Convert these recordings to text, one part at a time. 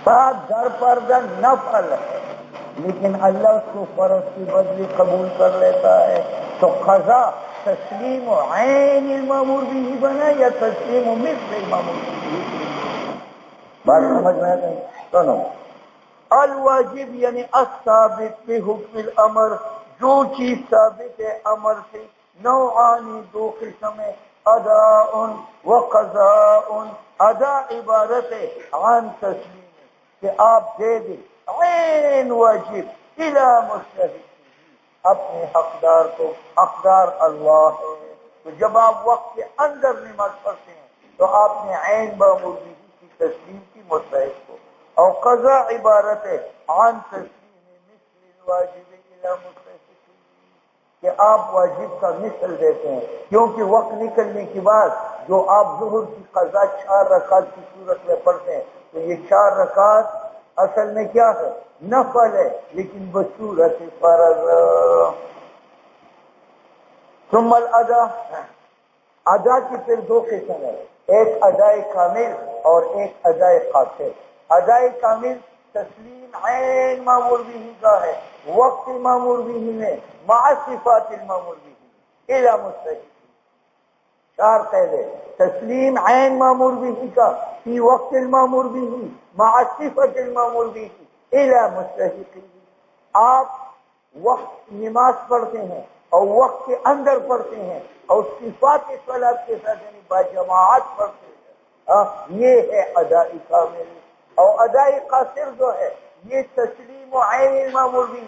ساتھ در پردہ نفل ہے، لیکن اللہ اس کو فرض کی بدلی قبول کر لیتا ہے. تو قضا تسلیم عین المامور بھی بنا یا تسلیم مثل المامور بھی؟ بات سمجھ میں آتا ہے؟ سنو، الواجب یعنی الثابت بحکم الامر، جو چیز ثابت ہے امر سے، نوعانی دو قسم ہے، اداء و قضاء. ادا عبارت ہے عن تسلیم کہ آپ دے دیں عین واجب الی مستحق، اپنے حقدار کو. حقدار اللہ ہے. تو جب آپ وقت کے اندر نماز پڑھتے ہیں تو آپ نے عین مامور بھی کی تسلیم کی مستحق کو. اور قضا عبارت ہے عن تسلیم مثل الواجب الی مستحق، کہ آپ واجب کا مثل دیتے ہیں، کیونکہ وقت نکلنے کے بعد جو آپ ظہر کی قضا 4 رکعت کی صورت میں پڑھتے ہیں تو یہ 4 رکعت اصل میں کیا ہے؟ نفل ہے، لیکن بصورت فرض. ثم الادا، ادا کی پھر 2 قسم ہے، ایک ادائے کامل اور ایک ادائے قاصر. ادائے کامل تسلیم عین مامور بھی کا ہے، وقت مامور بھی میں مع صفات المامور بھی الی مستحق. 4 قیدے، تسلیم عین مامور بھی کا فی وقت المامور بھی مع صفت المامور بھی الی مستحق. آپ وقت نماز پڑھتے ہیں اور وقت کے اندر پڑھتے ہیں اور صفات صلاۃ کے ساتھ یعنی باجماعت پڑھتے ہیں، یہ ہے ادائی کامل. اور ادائی قاصر جو ہے یہ تسلیم عین المامور بھی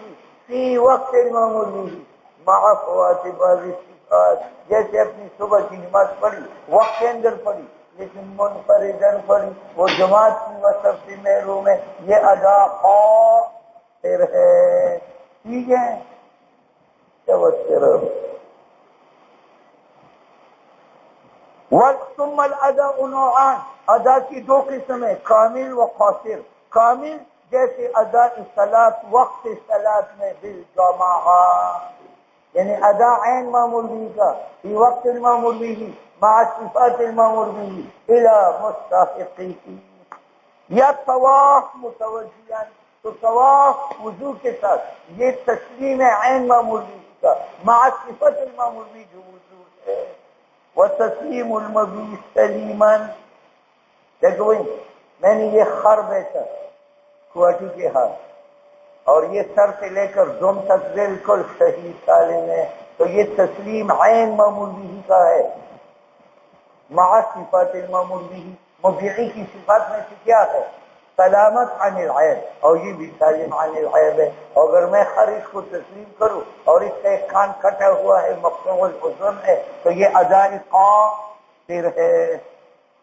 فی وقت المامور بھی مع فوات بعض صفات. جیسے اپنی صبح کی نماز پڑھی، وقت کے اندر پڑھی لیکن منفردن پڑھی، وہ جماعت کی وصف سے محروم ہے، یہ ادا قاصر ہے. ٹھیک ہے، ثم الاداء نوعان، ادا کی 2 قسم ہے، کامل و قاصر. کامل جیسے ادا صلاۃ وقت صلاۃ میں بالجماعہ، یعنی ادا عین مامور بھی کا فی وقت المامور بھی مع صفات المامور بھی الی مستحقی. یا طواف متوجیان، تو طواف وضو کے ساتھ یہ تسلیم عین مامور بھی کا مع صفت المامور بھی جو وضو ہے. وتسلیم المبی سلیما، دیکھو میں نے یہ خر بیچا کوٹی کے ہاتھ اور یہ سر سے لے کر دم تک بالکل صحیح سالم ہے، تو یہ تسلیم عین مامور بھی کا ہے مع صفات المامور بھی. مبیعی کی صفات میں سے کیا ہے؟ سلامت عن العیب، اور یہ بھی سالم عن العیب ہے. اور اگر میں خرید کو تسلیم کروں اور اس کا ایک کان کٹا ہوا ہے مقطوع الاذن ہے تو یہ اداء قاصر ہے.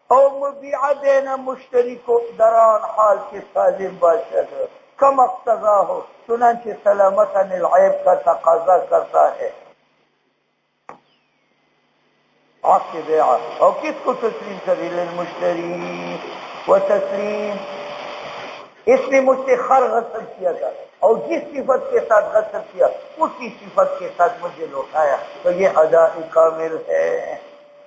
اور مبیع دینا مشتری کو دران حال کے سالم باشد کم اقتضا ہو، چنانچہ سلامت عن العیب کا تقاضا کرتا ہے. حق بیع، اور کس کو تسلیم کرے؟ للمشتری. و تسلیم، اس نے مجھ سے خر غصب کیا تھا اور جس صفت کے ساتھ غصب کیا اسی صفت کے ساتھ مجھے لوٹایا، تو یہ ادا کامل ہے.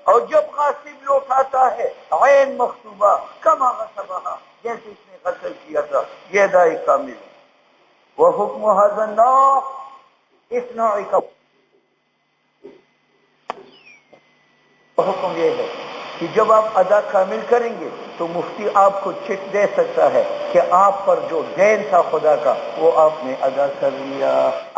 اور جب غاصب لوٹاتا ہے عین مغصوبہ کما غصبہ، جیسے اس نے غصب کیا تھا، یہ ادا کامل ہے. وہ حکم ھذا النوع، اس نوع کا حکم یہ ہے کہ جب آپ ادا کامل کریں گے تو مفتی آپ کو چیک دے سکتا ہے کہ آپ پر جو دین تھا خدا کا وہ آپ نے ادا کر لیا.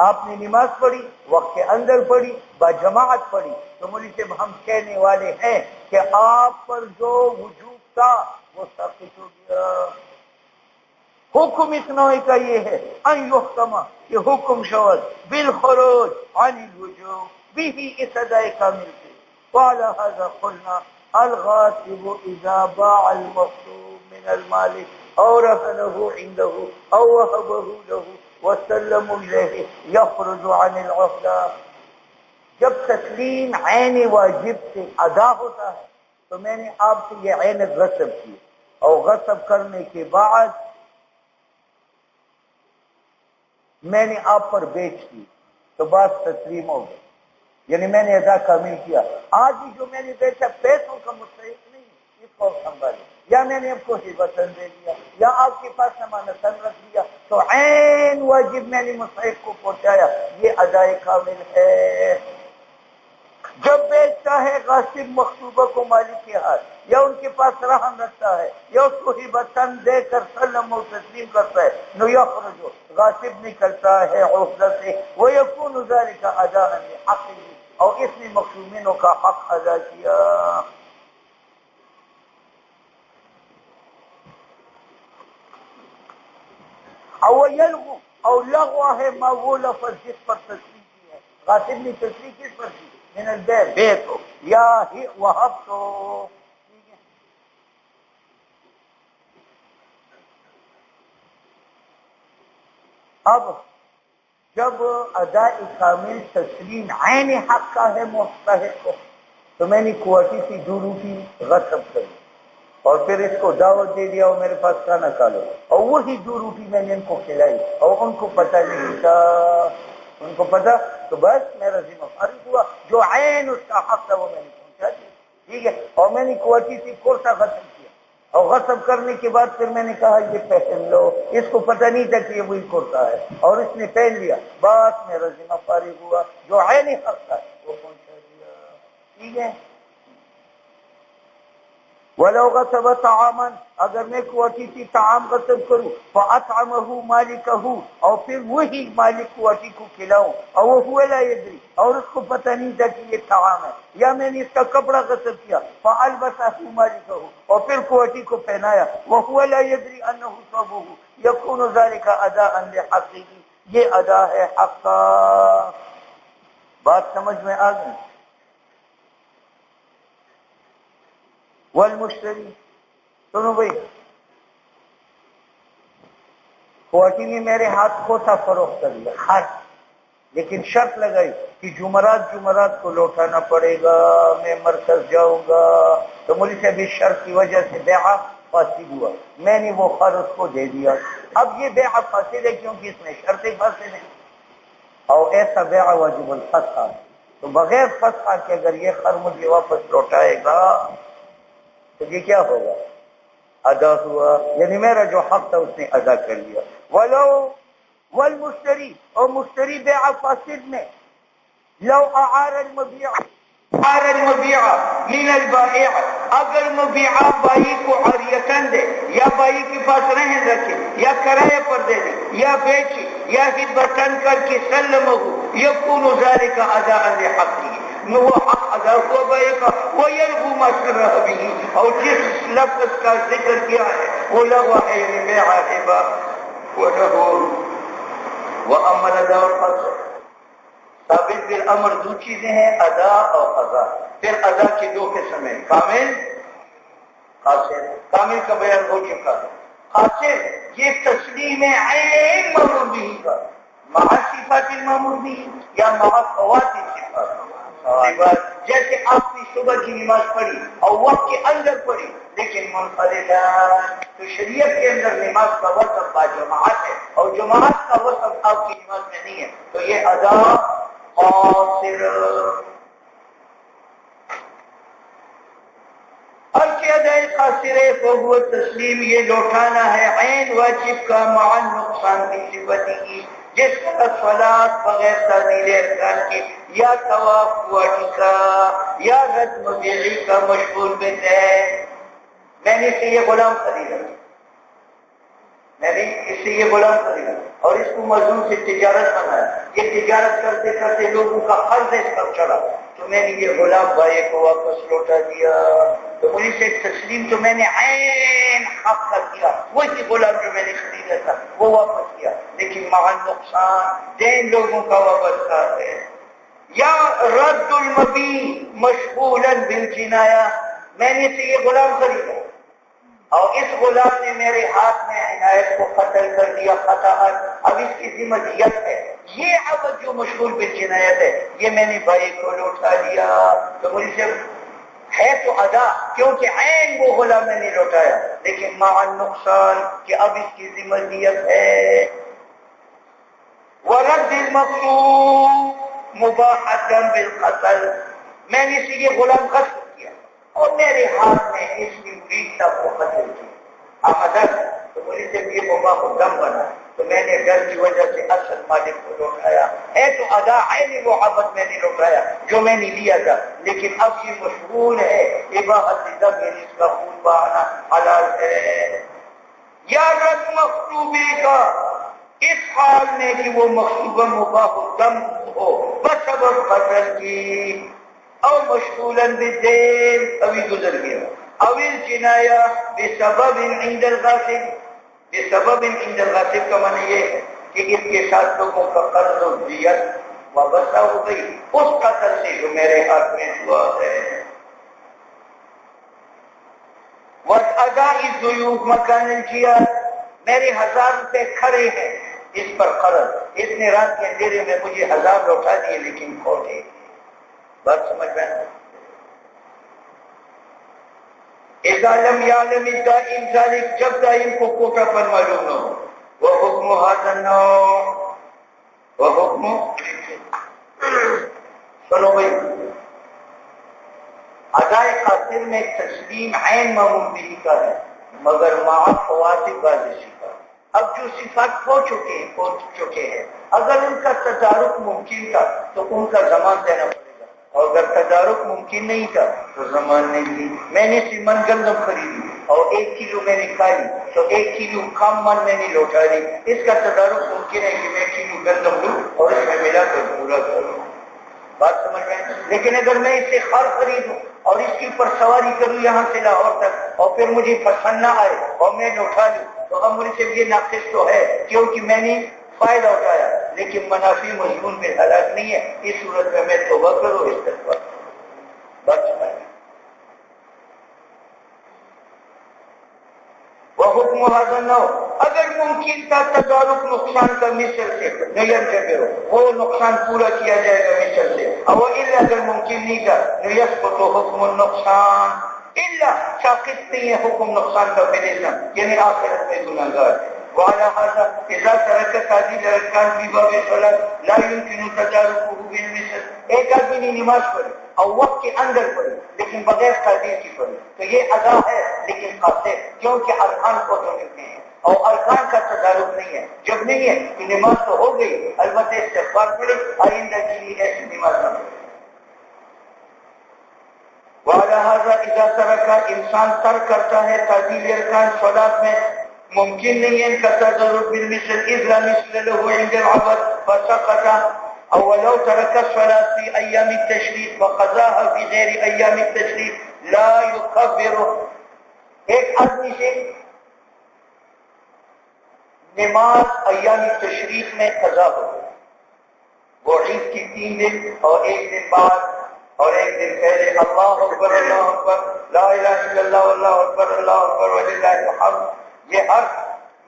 آپ نے نماز پڑھی، وقت کے اندر پڑھی، باجماعت پڑھی، تو مولوی صاحب ہم کہنے والے ہیں کہ آپ پر جو وجوب تھا وہ ثابت ہو گیا. حکم اس نوع کا یہ ہے ان یحکم، کہ حکم شود بالخروج عن الوجوب بھی اس ادا کامل سے. وعلى هذا قلنا الغاصب اذا باع المغصوب من المال او رهنه عنده او وهبه له وسلم اليه يخرج عن العهده. جب تسلیم عین واجب سے ادا ہوتا ہے تو میں نے آپ سے یہ عین غصب کی اور غصب کرنے کے بعد میں نے آپ پر بیچ دی تو بات تسلیم ہو گئی، یعنی میں نے ادا کامل کیا. آج ہی جو میں نے بیچا پیسوں کا مستحق نہیں، اس کو سنبھالے، یا میں نے آپ کو ہبتاً دے دیا یا آپ آپ کے پاس امانتاً رکھ دیا تو عین واجب میں نے مستحق کو پہنچایا، یہ ادائے کامل ہے۔ جب بیچتا ہے غاصب مغصوبہ کو مالک کے ہاتھ، یا ان کے پاس رہن رکھتا ہے، یا اس کو ہبتاً دے کر سلم و تسلیم کرتا ہے، نو یخرج، غاصب نکلتا ہے عہدہ سے، ویکون ذلک اداء لحقہ، اور اس نے مخصومینوں کا حق ادا کیا۔ او یلغو، اور لغو ہے ما وہ لفظ جس پر تصریح کی ہے، غاصب نے تصریح کس پر کی؟ من البیع، بے تو یا ہی وہب تو، ٹھیک ہے۔ اب جب اداء کامل تسلیم عین حق کا ہے مستحق کو، تو میں نے کوٹی سے 2 روٹی غصب کری اور پھر اس کو دعوت دے دیا اور میرے پاس کھانا کھا لو، اور وہی 2 روٹی میں نے ان کو کھلائی اور ان کو پتہ نہیں تھا، ان کو پتہ، تو بس میرا ذمہ فارغ ہوا، جو عین اس کا حق تھا وہ میں نے پہنچا دیا، ٹھیک ہے۔ اور میں نے کوٹی سے کرتا غصب کیا، اور غصب کرنے کے بعد پھر میں نے کہا یہ پہن لو، اس کو پتہ نہیں تھا کہ یہ وہی کرتا ہے، اور اس نے پہن لیا، بس میرا ذمہ فارغ ہوا، جو عین حق تھا وہ پہنچا دیا، ٹھیک ہے۔ وَلَوْ غَصَبَ طَعَامًا، اگر میں کوٹی سے طعام غصب کروں، فَأَطْعَمَهُ مَالِكَهُ، اور پھر وہی مالک کوٹی کو کھلاؤں، اور وَهُوَ لَا يَدْرِي، اور اس کو پتہ نہیں تھا کہ یہ طعام ہے، یا میں نے اس کا کپڑا غصب کیا، فَأَلْبَسَهُ مَالِكَهُ، اور پھر کوٹی کو پہنایا، وَهُوَ لَا يَدْرِي أَنَّهُ ثَوْبُهُ، يَكُونُ ذَلِكَ أَدَاءً لِحَقِّهِ، یہ ادا ہے حق کا۔ بات سمجھ میں آ گئی؟ والمشتری، سنو بھائی، کوٹی نے میرے ہاتھ کھوتا فروخت کر لیا ہر، لیکن شرط لگائی کہ جمعرات کو لوٹانا پڑے گا، میں مرکز جاؤں گا، تو مجھ سے بھی شرط کی وجہ سے بیعہ فاسد ہوا، میں نے وہ خر اس کو دے دیا، اب یہ بیعہ فاسد ہے کیونکہ اس میں شرط فاسد ہے، اور ایسا بیعہ واجب الفسخ، تو بغیر فسخ کے اگر یہ خر مجھے واپس لوٹائے گا تو یہ کیا ہوگا؟ ادا ہوا، یعنی میرا جو حق تھا اس نے ادا کر لیا۔ والمشتری، اور مشتری بیع فاسد میں، لو اعار المبیع من البائع، اگر مبیع بائی کو عاریتن دے، یا بائی کے پاس رہن رکھے، یا کرایہ پر دے دے، یا بیچے، یا ہبتن کر کے سلمہ، یکون ذلک اداء لحقہ، وہ حق ادا ہوا بائی کا، وہ یلغو ما سر بھی، اور جس لفظ کا ذکر کیا ہے وہ لغو ہے، یعنی بیع ہبہ، وَأَمَّا الْأَدَاءُ وَالْقَصْرُ، ثابت بالامر 2 چیزیں ہیں، ادا اور قضا، پھر ادا کی 2 قسم ہیں، کامل قاصر، کامل کا بیان ہو چکا ہے، قاصر یہ تسلیم عین مامور بھی کا، مع صفات المامور بھی یا مع فوات صفات، جیسے آپ نے صبح کی نماز پڑھی اور وقت کے اندر پڑھی لیکن منفردہ، تو شریعت کے اندر نماز کا وقت با جماعت ہے، اور جماعت کا وقت آپ کی نماز میں نہیں ہے، تو یہ ادا قاصر۔ اور کیا جائے قاصر فہو تسلیم، یہ لوٹانا ہے عین واجب کا، مع نقصان کی صفتی، جس کا صلاۃ بغیر تعدیل ارکان کے، یا طواف کوٹی کا، یا رد مبیعی کا مشغول بت ہے، میں نے اسے یہ غلام خریدا، اور اس کو مزدور سے تجارت بنایا، یہ تجارت کرتے کرتے لوگوں کا قرض اس پر چڑھا، تو میں نے یہ غلام بھائی کو واپس لوٹا دیا، تو مجھے سے تسلیم تو میں نے عین حق کا کیا، وہی غلام جو میں نے خریدا تھا وہ واپس کیا، لیکن مع نقصان دین لوگوں کا وابستہ ہے۔ یا رد المبی مشغولا بالجنایا، میں نے سے یہ غلام خریدا اور اس غلام نے میرے ہاتھ میں عنایت کو قتل کر دیا خطأ، اب اس کی ذمہ دیت ہے، یہ عبد جو مشغول بالجنایت ہے یہ میں نے بھائی کو لوٹا لیا، تو مجھ سے ہے تو ادا، کیونکہ عین وہ غلام میں نے لوٹایا، لیکن مع نقصان کہ اب اس کی ذمہ دیت ہے۔ ورد المقصود مباحثا بالقتل، میں نے سے یہ غلام غصب کیا اور میرے ہاتھ میں اس کی مرید کو قتل کیا، آمدن تو مجھے جب یہ مباح الدم بنا تو میں نے ڈر کی وجہ سے اصل مالک کو لوٹایا ہے، تو ادا عین وہ عبد میں نے لوٹایا جو میں نے لیا تھا، لیکن اب یہ مشغول ہے اباحت دم، یعنی اس کا خون بہانا حلال ہے۔ یا رد مخطوبے کا اس حال میں کہ وہ مخطوبہ مباح الدم ہو بسبب قتل کی، او مشغولا بالدین، ابھی گزر گیا، او الجنایا بسبب عند الغاصب، بسبب عند الغاصب کا معنی یہ ہے کہ اس کے ساتھ لوگوں کا قرض و دیت وابستہ ہو گئی اس قتل سے جو میرے ہاتھ میں ہوا ہے۔ وَأَدَاءِ الضُّيُوفِ مَكَانَ الْجِهَادِ، میرے 1000 روپے کھڑے ہیں اس پر قرض، اس نے رات کے اندھیرے میں مجھے 1000 لوٹا دیے لیکن کھوٹے، بات سمجھ میں؟ اذا لم يعلم الدائم ذلك، جب دائم کو کوٹا پر معلوم نہ ہو، وحکم هذا النوع، وحکم، سنو بھائی، ادائے قاصر میں تسلیم عین معمول بھی کا ہے مگر مع فواتح بازشی کا۔ اب جو صفات ہو چکے ہیں اگر ان کا تدارک ممکن تھا تو ان کا زمان دینا پڑے گا، اور اگر تدارک ممکن نہیں تھا تو زمان نہیں دی۔ میں نے سیمن گندم خریدی اور 1 کلو میں نے کھائی تو 1 کلو کم من میں نے لوٹا دی، اس کا تدارک ممکن ہے کہ میں کلو گندم لوں اور اس میں ملا کر پورا کروں، بات سمجھ میں؟ لیکن اگر میں اس سے خر خریدوں اور اس کے اوپر سواری کروں یہاں سے لاہور تک اور پھر مجھے پسند نہ آئے اور میں نے اٹھا لوں تو اب مجھے سے یہ ناقص تو ہے کیونکہ میں نے فائدہ اٹھایا لیکن منافع مضمون میں ہلاک نہیں ہے، اس صورت میں توبہ کرو استغفار، بات سمجھ؟ وحکم هذا النوع، اگر ممکن تھا تدارک نقصان کا مثل سے نیت جگہ وہ نقصان پورا کیا جائے گا مثل سے، اور اگر ممکن نہیں تھا یسقط حکم النقصان، الا ساقط نہیں ہے حکم نقصان کا بلسان، یعنی آخرت میں گناہگار ہے۔ وعلى هذا اذا ترك هذه الاركان في باب الصلاه لا يمكن تداركه بالمثل، ایک آدمی نے نماز پڑھی اور وقت کے اندر پڑھی لیکن بغیر تحدید کی پڑھی تو یہ ادا ہے لیکن قاصر، کیونکہ ارکان کو تو چکے ہیں اور ارکان کا تدارک نہیں ہے، جب نہیں ہے تو نماز تو ہو گئی، البتہ استغفار پڑھے آئندہ کے لیے ایسی نماز نہ پڑھے۔ وعلى هذا اذا ترك، انسان ترک کرتا ہے تعدیل ارکان صلات میں، ممکن نہیں ہے ان کا تدارک بالمثل اذ لا مثل له عند العبد فسقط، او لو ترك الصلاة في ايام التشريق وقضاها في غير ايام التشريق لا يكفر، ایک آدمی سے نماز ایام تشریق میں قضا ہو گئی، وہ عید کی 3 دن اور 1 دن بعد اور 1 دن پہلے اللہ اکبر اللہ اکبر لا الہ الا اللہ اللہ اکبر اللہ اکبر وللہ الحمد، یہ ہر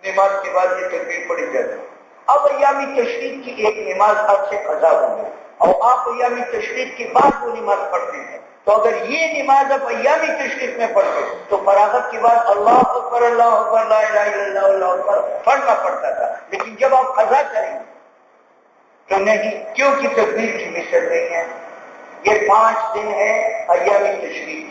نماز کے بعد یہ تکبیر پڑھی جاتی ہے۔ اب ایام تشریق کی ایک نماز آپ سے قضا ہو گئی اور آپ ایام تشریق کے بعد وہ نماز پڑھتے ہیں، تو اگر یہ نماز اب ایام تشریق میں پڑھتے تو فراغت کے بعد اللہ اکبر لا الہ الا اللہ اللہ اکبر پڑھنا پڑتا تھا، لیکن جب آپ قضا کریں گے تو نہیں، کیونکہ تکبیر کی مثل نہیں ہے۔ یہ 5 دن ہے ایام تشریق،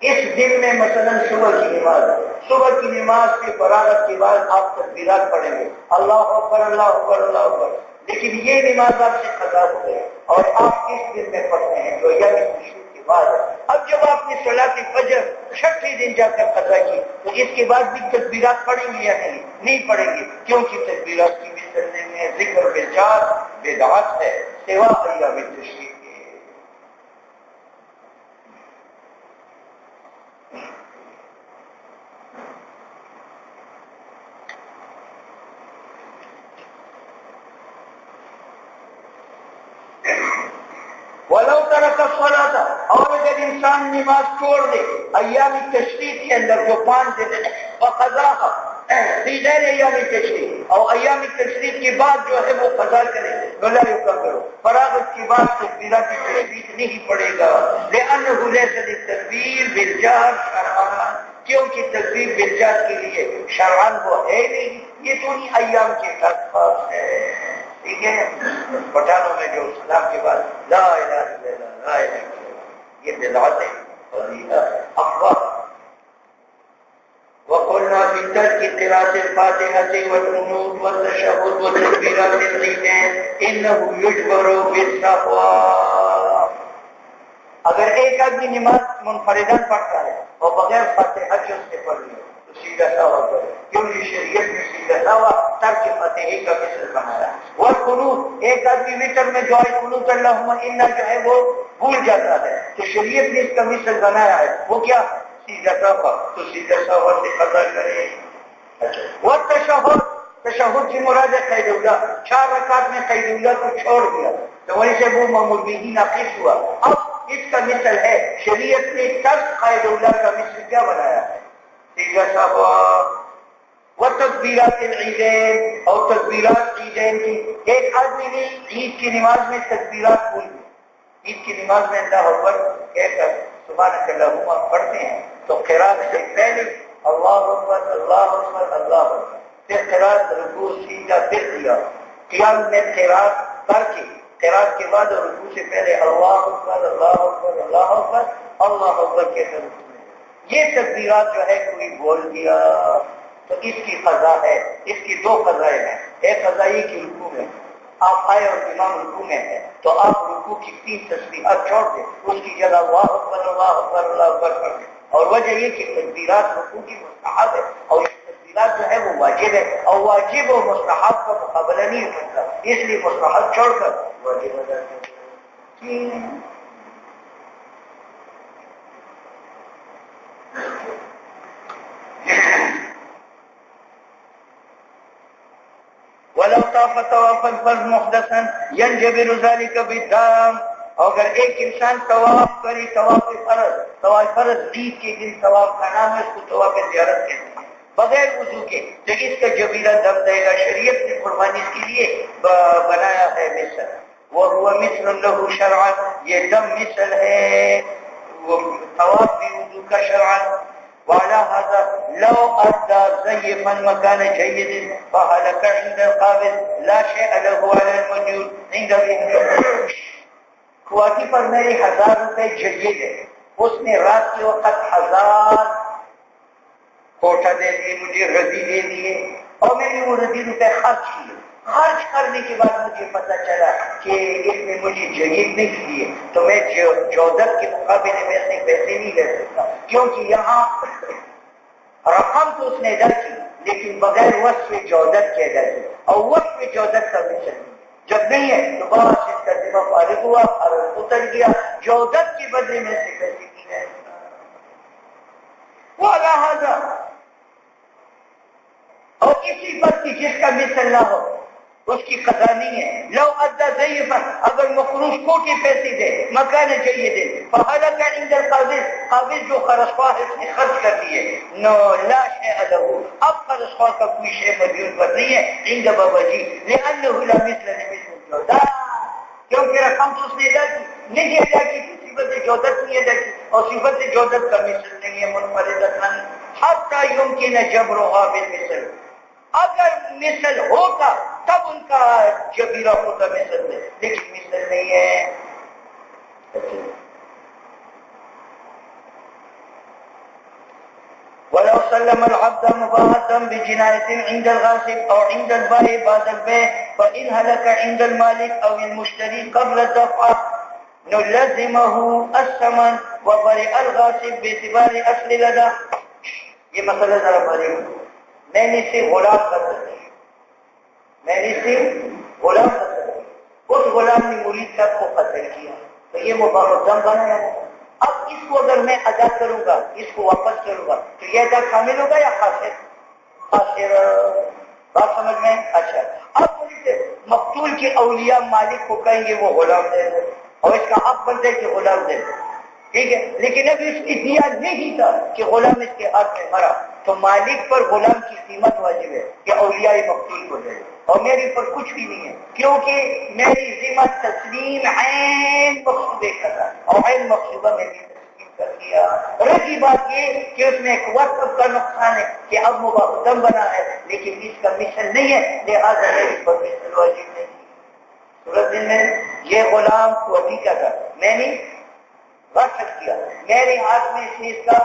اس دن میں مثلا صبح کی نماز ہے، صبح کی نماز کے فراغت کے بعد آپ تکبیرات پڑھیں گے اللہ اکبر اللہ اکبر اللہ اکبر، لیکن یہ نماز آپ سے قضا ہو گئی اور آپ اس دن میں پڑھتے ہیں جو ایام تشریق کے بعد ہے۔ اب جب آپ نے صلاۃ فجر 6 دن جا کر قضا کی تو اس کے بعد بھی تکبیرات پڑھیں گے یا نہیں پڑھیں گے، کیونکہ تکبیرات کی مثل نہیں ہے، ذکر بالجار بدعت ہے سوا ایام تشریق۔ ولو ترک الصلاۃ، اور اگر انسان نماز چھوڑ دے ایام تشریق کے اندر جو 5 دن ہے وقضاها فی غیر ایام تشریق، اور ایام تشریق کے بعد جو ہے وہ قضا کرے ولا یکفر، فراغت کے بعد تکبیرات تشریق نہیں پڑے گا، لأنه ليس للتکبیر بالجار شرعا، کیونکہ تکبیر بالجار کے لیے شرعاً وہ ہے نہیں، یہ تو نہیں ایام کے ساتھ خاص ہے۔ ٹھیک ہے، پٹھانوں میں جو سلام کے بعد لا الہ الا اللہ لا الہ الا اللہ، یہ بدعت ہے اور یہ افواہ۔ وقلنا بترك قراءة الفاتحة والقنوت والتشهد وتكبيرات العيدين إنه يجبر بالتقوى. اگر ایک آدمی نماز منفردان پڑھتا ہے اور بغیر فاتحہ کے اس نے پڑھ لیا تو سیدھا سوا کرے، کیونکہ شریعت میں سیدھا سوا ترک فاتحہ کا مثل بنایا. والقنوت، ایک آدمی وتر میں دعائے قنوت اللہم انا جو ہے وہ بھول جاتا ہے تو شریعت نے اس کا مثل بنایا ہے، وہ کیا؟ سیدھا سوا. تو سیدھا سوا سے قضا کرے. والتشہد، تشہد سے مراد ہے قید اللہ. 4 رکعت میں قید اللہ کو چھوڑ دیا تو وہیں سے وہ معمول بھی ناقص ہوا. اب اس کا مثل ہے شریعت نے ترک قید اللہ کا مثل کیا بنایا ہے؟ سیدھا سوا. وتکبیرات العیدین، اور تکبیرات عیدین کی. ایک آدمی نے عید کی نماز میں تکبیرات بھول دی. عید کی نماز میں اللہ اکبر کہہ کر سبحانک اللہم پڑھتے ہیں تو قرات سے پہلے اللہ اکبر اللہ اکبر اللہ اکبر، پھر قرات رکوع سیدھا پھر کیا. قیام میں قرات کر کے قرات کے بعد اور رکوع سے پہلے اللہ اکبر اللہ اکبر اللہ اکبر اللہ اکبر کے رکوع میں یہ تکبیرات جو ہے کوئی بول دیا تو اس کی قضا ہے. اس کی 2 قضائیں ہیں. ایک قضا یہ کہ رکوع میں آپ آئے اور امام رکوع میں ہے تو آپ رکوع کی 3 تسبیحات چھوڑ دیں، اس کی جگہ اللہ اکبر اللہ اکبر پڑھ دیں. اور وجہ یہ کہ تکبیرات رکوع کی مستحب ہے اور یہ تکبیرات جو ہے وہ واجب ہے اور واجب و مستحب کا مقابلہ نہیں ہو سکتا، اس لیے مستحب چھوڑ کر واجب ادا کریں. ولو طاف طوافا الفرض محدثا ينجبر ذلك بالدم. اگر ایک انسان طواف کرے طواف فرض عید کے دن طواف کا نام ہے، اس کو طواف زیارت کہتے ہیں، بغیر وضو کے، تو اس کا جبیرہ دم دے گا. شریعت نے قربانی کے لیے بنایا ہے مثل، وهو مثل له شرعا، یہ دم مثل ہے وہ طواف بھی وضو کا شرعا. وعلى هذا لو أدى زيفا مكان جيد فهلك عند القابض لا شيء له على الموجود عند الإنسان. کواتی پر میرے 1000 روپے جید ہے، اس نے رات کے وقت 1000 کوٹا دے دیے، مجھے رضی دے دیے اور میں نے وہ رضی روپے خرچ کیے. خرچ کرنے کے بعد مجھے پتا چلا کہ اس نے مجھے جید نہیں دیے تو میں جودت کے مقابلے میں اپنے پیسے نہیں لے سکتا، کیونکہ یہاں رقم تو اس نے ادا کی لیکن بغیر وصف جودت کے ادا کی اور وصف جودت کا مثل نہیں. جب نہیں ہے تو بس اس کا ذمہ فارغ ہوا اور اتر گیا، جودت کے بدلے میں سے پیسے کی ہے. وہ لہذا اور کسی پر کی جس کا مثل نہ ہو اس کی قضا نہیں ہے. لو ادا ضعیفا، اگر مخروش کو کے پیسے دے مکان چاہیے دے فہلک عند القابض، قابض جو خرچخواہ ہے اس نے خرچ کر دیے، نو لا شیء له، اب خرچخواہ کا کوئی شے مدیون پر نہیں ہے عند بابا جی، لانه لا مثل لمثل الجودت، کیونکہ رقم تو اس نے ادا کی نہیں ادا کی، صفت جودت نہیں ادا کی اور صفت جودت کا مثل نہیں ہے منفردۃ حتی یمکن جبرها بالمثل. اگر مثل ہوتا تب ان کا جبیرہ ہوتا مثل ہے، لیکن مثل نہیں ہے. ولو سلم العبد مباحثا بجناية عند الغاصب أو عند البائع بعد البيع فإن هلك عند المالك أو المشتري قبل الدفع نلزمه الثمن وبرئ الغاصب باعتبار أصل الأداء. یہ مسئلہ ذرا معلوم. میں نے اسے غلام قتل اس غلام نے مرید صاحب کو قتل کیا تو یہ مباح الدم بنایا. اب اس کو اگر میں ادا کروں گا، اس کو واپس کروں گا تو یہ ادا کامل ہوگا یا خاسر؟ بات سمجھ میں؟ اچھا، اب مقتول کے اولیاء مالک کو کہیں گے وہ غلام دے دے اور اس کا حق بنتا ہے کہ غلام دے دے، ٹھیک ہے، لیکن ابھی اس کی دیا نہیں تھا کہ غلام اس کے ہاتھ میں مرا تو مالک پر غلام کی قیمت واجب ہے کہ اولیاء مقتول کو دے، اور میرے پر کچھ بھی نہیں ہے کیونکہ میری ذمہ تسلیم عین مقصودے کا تھا اور عین مقصودہ میں نے تسلیم کر دیا. رہی بات یہ کہ اس میں ایک وقت کا نقصان ہے کہ اب مباح الدم بنا ہے لیکن اس کا مثل نہیں ہے، لہٰذا میری پر مثل واجب نہیں. صورت دن میں یہ غلام کو کا تھا، میں نے غصب کیا، میرے ہاتھ میں اس نے اس کا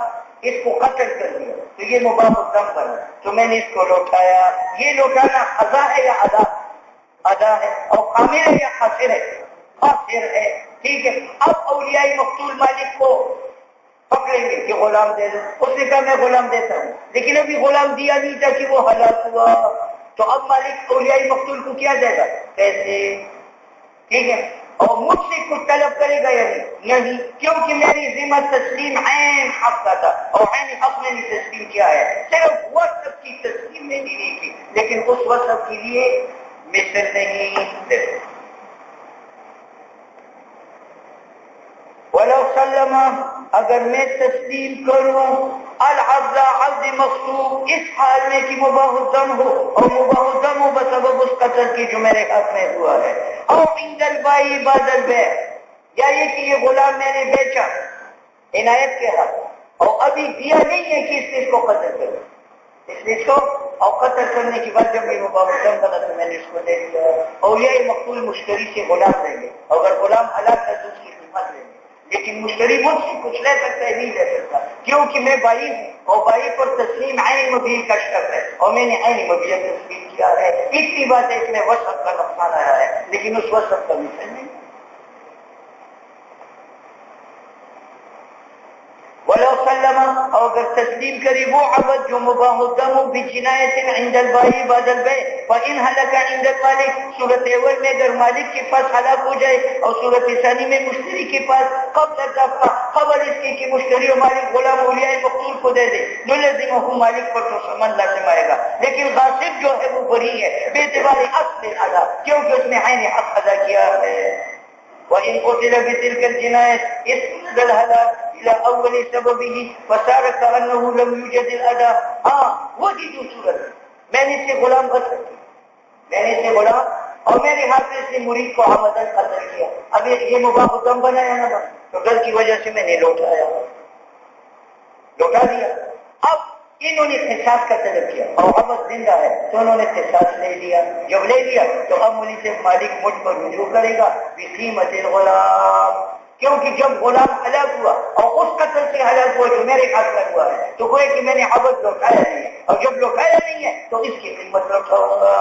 اس کو قتل کر دیا تو یہ مباح الدم بنا، تو میں نے اس کو لوٹایا. یہ لوٹانا قضا ہے یا ادا؟ ادا ہے. اور عامر ہے یا خاسر ہے؟ خاسر ہے. ٹھیک ہے. اب اولیاء مقتول مالک کو پکڑیں گے کہ غلام دے دو. اس نے کہا میں غلام دیتا ہوں، لیکن ابھی غلام دیا نہیں تھا کہ وہ ہلاک ہوا. تو اب مالک اولیاء مقتول کو کیا دے گا؟ پیسے. ٹھیک ہے. اور مجھ سے کچھ طلب کرے گا یا نہیں؟ کیونکہ میری ذمہ تسلیم عین حق کا تھا، اور عین حق میں نے تسلیم کیا ہے. صرف وصف کی تسلیم میں نہیں کی، لیکن اس وصف کے لیے مثل نہیں. وَلَوْ سَلَّمَ، اگر میں تسلیم کروں العبد عبد مقتول اس حال میں کہ مباح الدم ہو، اور مباح الدم ہو بسبب اس قتل کی جو میرے حق میں ہوا ہے، او عند البائی بعد البیع، یا یہ کہ یہ غلام میں نے بیچا عنایت کے حق، اور ابھی دیا نہیں ہے کہ اس نے اس کو قتل کرے، اس نے اس کو اور قتل کرنے کے بعد جب میں مباح الدم بنا تو میں نے اس کو دے دیا. اور یہ مقتول مشتری سے غلام لیں گے، اگر غلام ہلاک ہے تو اس کی قیمت لیں گے، لیکن مشتری مجھ سے کچھ لے سکتا ہے نہیں لے سکتا، کیونکہ میں بائی ہوں، اور بائی پر تسلیم عین مبیع کا شرط ہے، اور میں نے عین مبیع تسلیم کیا ہے. اتنی بات ہے کہ میں وصف کا نقصان آیا ہے، لیکن اس وصف کا مثل نہیں. وَلَوْ سَلَّمَ، اور اگر تسلیم کری وہ عبد جو مباح الدم بجنایت عند البائی بعد البیع، فَإِنْ هَلَكَ عند المالک، صورت اول میں اگر مالک کے پاس ہلاک ہو جائے، اور صورت ثانی میں مشتری کے پاس قبل الدفع، قبل اس کی کہ مشتری و مالک غلام اولیاء مقتول کو دے دے، لازمہ مالک پر تو سمن لازم آئے گا. لیکن غاصب جو ہے وہ بری ہے بے اعتبار اصل ادا، کیونکہ اس نے عین حق ادا کیا ہے. وَإِنْ قُتِلَ بِتِلْكَ الْجِنَايَةِ اسْنَدَ الْهَلَاكِ إلى أول سببه فصار كأنه لم يوجد الأداء. ہاں وہی جو صورت ہے، میں نے اسے غلام بن سکتی، میں نے اسے غلام، اور میرے ہاتھ میں سے مرید کو عمدن قتل کیا، اب یہ مباح الدم بنا یا نہ بنا؟ تو ڈر کی وجہ سے میں نے لوٹا دیا. اب انہوں نے قصاص کا طلب کیا، اور عبد زندہ ہے تو انہوں نے قصاص لے لیا. جب لے لیا تو اب منی سے مالک مجھ پر رجوع کرے گا بقیمت الغلام، کیونکہ جب غلام ہلاک ہوا اور اس قتل سے ہلاک ہوا جو میرے ہاتھ میں ہوا ہے، تو گویا کہ میں نے عبد لوٹایا نہیں ہے، اور جب لوٹایا نہیں ہے تو اس کی قیمت لوٹاؤں گا.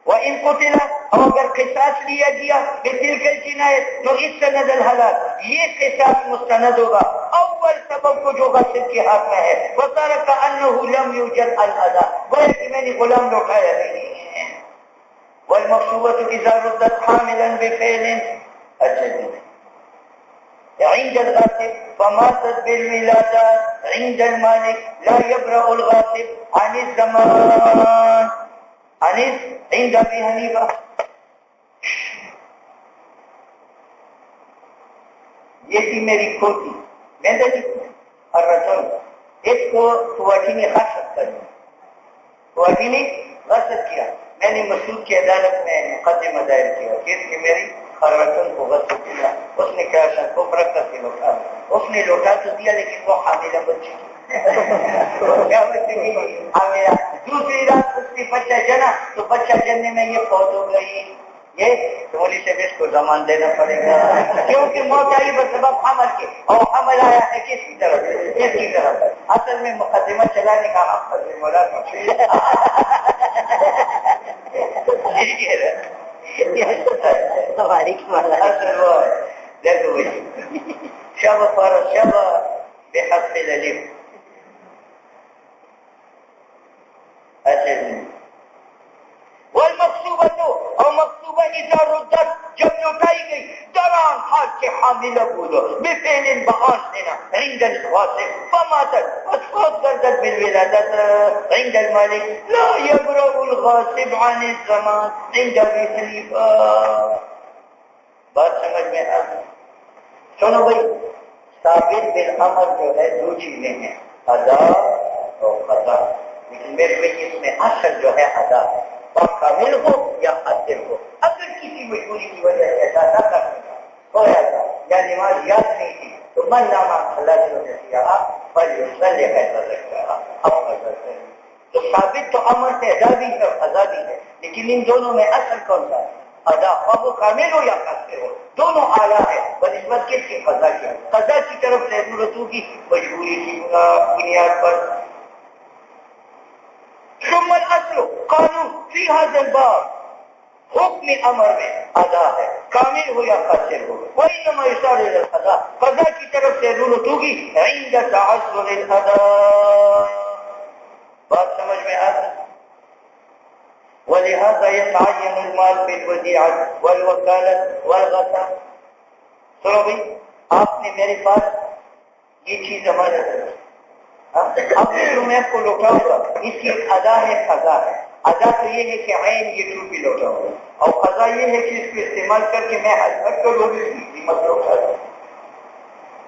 وَإِنْ قُتِلَ، اور اگر قصاص لیا گیا بِتِلْكَ الْجِنَایَةِ، تو اس سند الحلال یہ قصاص مستند ہوگا اول سبب کو جو غاصب کے ہاتھ میں ہے. وَصَارَ كَأَنَّهُ لَمْ يُوجَدْ الْأَدَاء، گویا کہ میں نے غلام لوٹایا نہیں ہے. والمقصوبة إذا ردت حاملا بفعل عند الغاصب فماتت بالولادات عند المالك لا يبرأ الغاصب عن الزمان عند أبي حنيفة. یہ تھی میری کھوتی، میں نے اور رسول اس کو سواٹی نے خاصت کر دیا، سواٹی نے غصب کیا. میں نے مسعود کی عدالت میں مقدمہ دائر کیا کہ اس نے میری خرطن کو غصب کیا. اس نے کہا سر کو برکت سے لوٹا، اس نے لوٹا تو دیا لیکن وہ حاملہ بچی کیا بچی حاملہ. دوسری رات اس نے بچہ جنا تو بچہ جننے میں یہ فوت ہو گئی. یہ مولی سے بھی اس کو زمان دینا پڑے گا، کیونکہ موت آئی بسبب حمل کے، اور حمل آیا ہے کس کی طرف؟ اس کی طرف. اصل میں مقدمہ چلانے کا حق ہے مولا شب فرض شب بحسب الالف. والمقصوبة، اور مقصوبہ اذا ردت جب لوٹائی گئی دران حال کے حاملہ بولو بفعل بآن دینا عند الغاصب فماتت فسقط گردت بالولادت عند المالك لا يبرأ الغاصب عن الزمان عند ابي حنيفة. بات سمجھ میں آ گئی؟ سنو بھائی، ثابت بالامر جو ہے دو چیزیں ہیں، ادا اور قضا. لیکن میرے بھائی اس میں اصل جو ہے ادا ہے، اور کامل ہو یا حاصل ہو. اگر کسی مجبوری کی وجہ سے ایسا نہ کر سکا سویا تھا یا نماز یاد نہیں تھی تو من نامہ اللہ کی وجہ سے پر یصلی ایسا لگتا ہے اب قدر کریں. تو ثابت تو امر سے ادا بھی ہے اور قضا بھی ہے، لیکن ان دونوں میں اصل کون سا ہے؟ ادا، اور وہ کامل ہو یا قاصر ہو، دونوں اعلیٰ ہے بنسبت کس کی؟ قضا کی۔ قضا کی طرف سے ضرورتوں کی مجبوری کی بنیاد پر۔ ثم الاصل قانون فی هذا الباب، حکم امر میں ادا ہے، کامل ہو یا قاصر ہو۔ وانما یشار الى القضاء، قضا کی طرف سے ضرورت ہوگی عند تعذر الاداء۔ بات سمجھ میں آتا؟ ولهذا يتعين المال بالوديعة والوكالة والغصب۔ سنو بھائی، آپ نے میرے پاس یہ چیز امانت ہے، اپنے رومیت کو لوٹاؤں گا، اس کی ادا ہے، قضا ہے۔ ادا تو یہ ہے کہ عین یہ ٹوپی لوٹاؤں گا، اور قضا یہ ہے کہ اس کو استعمال کر کے میں حضرت کو لوٹوں گی، قیمت لوٹا دوں۔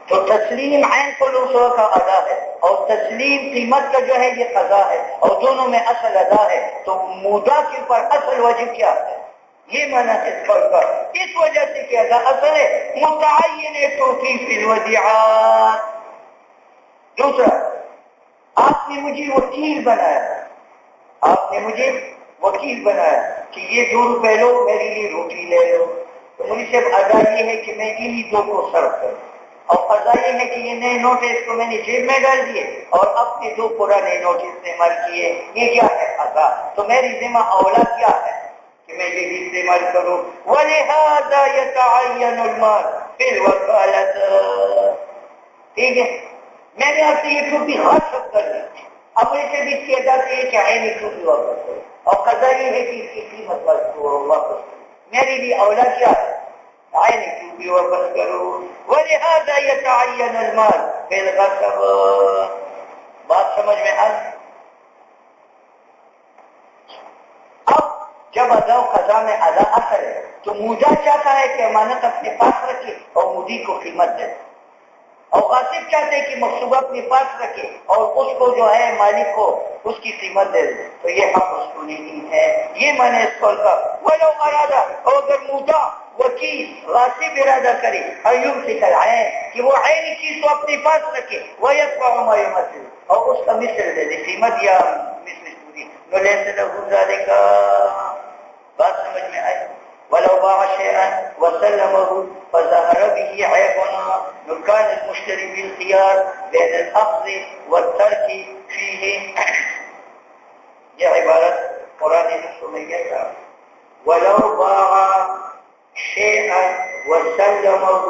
تو تسلیم عین کو لوٹا کا ادا ہے، اور تسلیم قیمت کا جو ہے یہ قضا ہے، اور دونوں میں اصل ادا ہے۔ تو مودا کے اوپر اصل واجب کیا ہے؟ یہ معنی اس قول کا، اس وجہ سے کہ ادا اصل ہے، متعین توقیف فی الودیعات۔ دوسرا، آپ نے مجھے وکیل بنایا، آپ نے مجھے وکیل بنایا کہ یہ 2 روپے لو، میرے لیے روٹی لے لو، تو مجھے صرف ادا یہ ہے کہ میں انہی 2 کو صرف کروں، اور قضا یہ ہے کہ یہ نئے نوٹ اس کو میں نے جیب میں ڈال دیے اور اپنے 2 پرانے نوٹ استعمال کیے، یہ کیا ہے؟ قضا۔ تو میری ذمہ اولا کیا ہے کہ میں یہ بھی استعمال کروں۔ وَلِهَذَا يَتَعَيَّنُ الْمَالُ فِي الْوَكَالَةِ۔ ٹھیک ہے، میں نے آپ سے یہ ٹوپی خرچ کر لی، اب مجھے بھی اس کی ادا سے یہ کہ عین ٹوپی واپس کرو، اور قضا یہ ہے کہ اس کی قیمت واپس کرو۔ میری بھی اولا کیا ہے؟ عین ٹوپی واپس کرو۔ وَلِهَذَا يَتَعَيَّنُ الْمَالُ فِي الْغَصَبِ۔ بات سمجھ میں آئی؟ اب جب ادا و قضا میں ادا اثر ہے تو مودا چاہتا ہے کہ امانت اپنے پاس رکھے اور مودی کو قیمت دے، اور غاصب چاہتے ہیں کہ مقصوبہ اپنے پاس رکھے اور اس کو جو ہے مالک کو اس کی قیمت دے دے، تو یہ حق اس کو نہیں ہے۔ یہ معنی اس قول کا۔ ولو ارادہ، اور اگر مودا وکیل غاصب ارادہ کرے ایوب سے کرائے کہ وہ عین چیز کو اپنے پاس رکھے، وَيَدْفَعُ مَا يُمَثِّلُ، اور اس کا مثل دے دے، قیمت یا مثل پوری، وَلَيْسَ لَهُ ذَلِكَ۔ بات سمجھ میں آئی؟ وَلَوْ بَاعَ شَيْئًا وَسَلَّمَهُ فَظَهَرَ بِهِ عَيْبٌ كَانَ الْمُشْتَرِي بِالْخِيَارِ بَيْنَ الْأَخْذِ وَالتَّرْكِ فِيهِ۔ یہ عبارت قرآن نص میں کہتا ہے، وَلَوْ بَاعَ شَيْئًا وَسَلَّمَهُ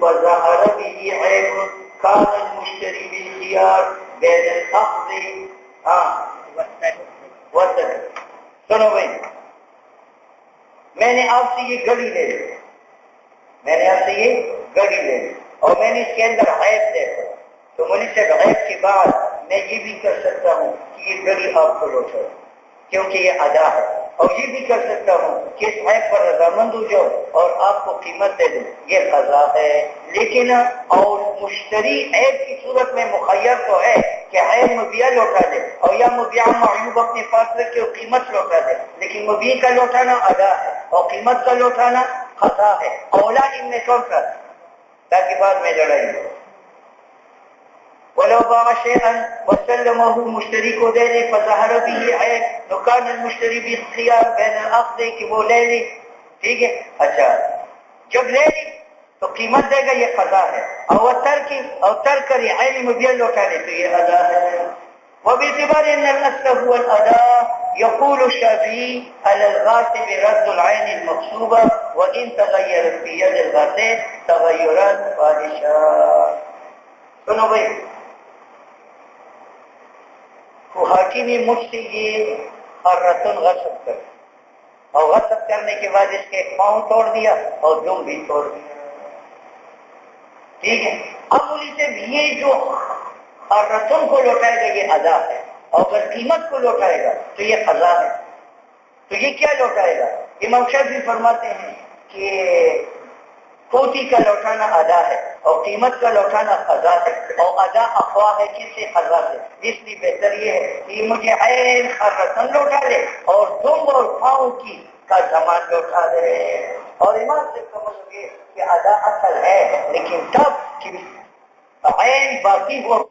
فَظَهَرَ بِهِ عَيْبٌ كَانَ الْمُشْتَرِي بِالْخِيَارِ بَيْنَ الْأَخْذِ وَالتَّرْكِ۔ سنو بھائی، میں نے آپ سے یہ گھڑی لے لی، میں نے آپ سے یہ گھڑی لے لی اور میں نے اس کے اندر عیب دیکھا، تو مجھ سے عیب کے بعد میں یہ بھی کر سکتا ہوں کہ یہ گھڑی آپ کو لوٹا دوں کیونکہ یہ ادا ہے، اور یہ بھی کر سکتا ہوں کہ اس عیب پر رضامند ہو جاؤ اور آپ کو قیمت دے دوں، یہ قضا ہے۔ لیکن اور مشتری عیب کی صورت میں مخیر تو ہے کہ عیب مبیع لوٹا دے، اور یا مبیع معیوب اپنے پاس رکھ کے قیمت لوٹا دے، لیکن مبیع کا لوٹانا ادا ہے اور قیمت کا لوٹانا قضا ہے۔ اولا ان میں کون سا تاکہ بعد میں لڑائی ہو۔ وَلَوْ بَاعَ شَيْئًا وَسَلَّمَهُ، مشتری کو دے دے، فَظَهَرَ بِهِ عَيْبٌ، تو كَانَ الْمُشْتَرِي بِالْخِيَارِ بَيْنَ الْأَخْذِ، کہ وہ لے لی، ٹھیک ہے، اچھا جب لے لی تو قیمت دے گا، یہ قضا ہے، اور ترک کرے عین مبیع لوٹا دے تو یہ ادا ہے۔ وباعتبار ان الاصل هو الاداء يقول الشافعي على الغاصب رد العين المغصوبه وان تغيرت في يد الغاصب تغيرات فاحشه۔ سنو بھائی، کوہاٹی نے مجھ سے یہ رتن غصب کر، اور غصب کرنے کے بعد اس کے ایک پاؤں توڑ دیا اور دم بھی توڑ دیا، ٹھیک ہے۔ اب مجھ سے یہ جو رتن کو لوٹائے گا یہ ادا ہے، اور اگر قیمت کو لوٹائے گا تو یہ قضا ہے۔ تو یہ کیا لوٹائے گا؟ امام شافعی فرماتے ہیں کہ پوتی کا لوٹانا ادا ہے اور قیمت کا لوٹانا قضا ہے، اور ادا اقوا ہے کس سے؟ قضا سے۔ اس لیے بہتر یہ ہے کہ مجھے عین رتن لوٹا لے اور دم اور پاؤں کی کا سامان لوٹا دے، اور ایمان سے سمجھ گے کہ ادا اصل ہے، لیکن تب کہ عین باقی ہو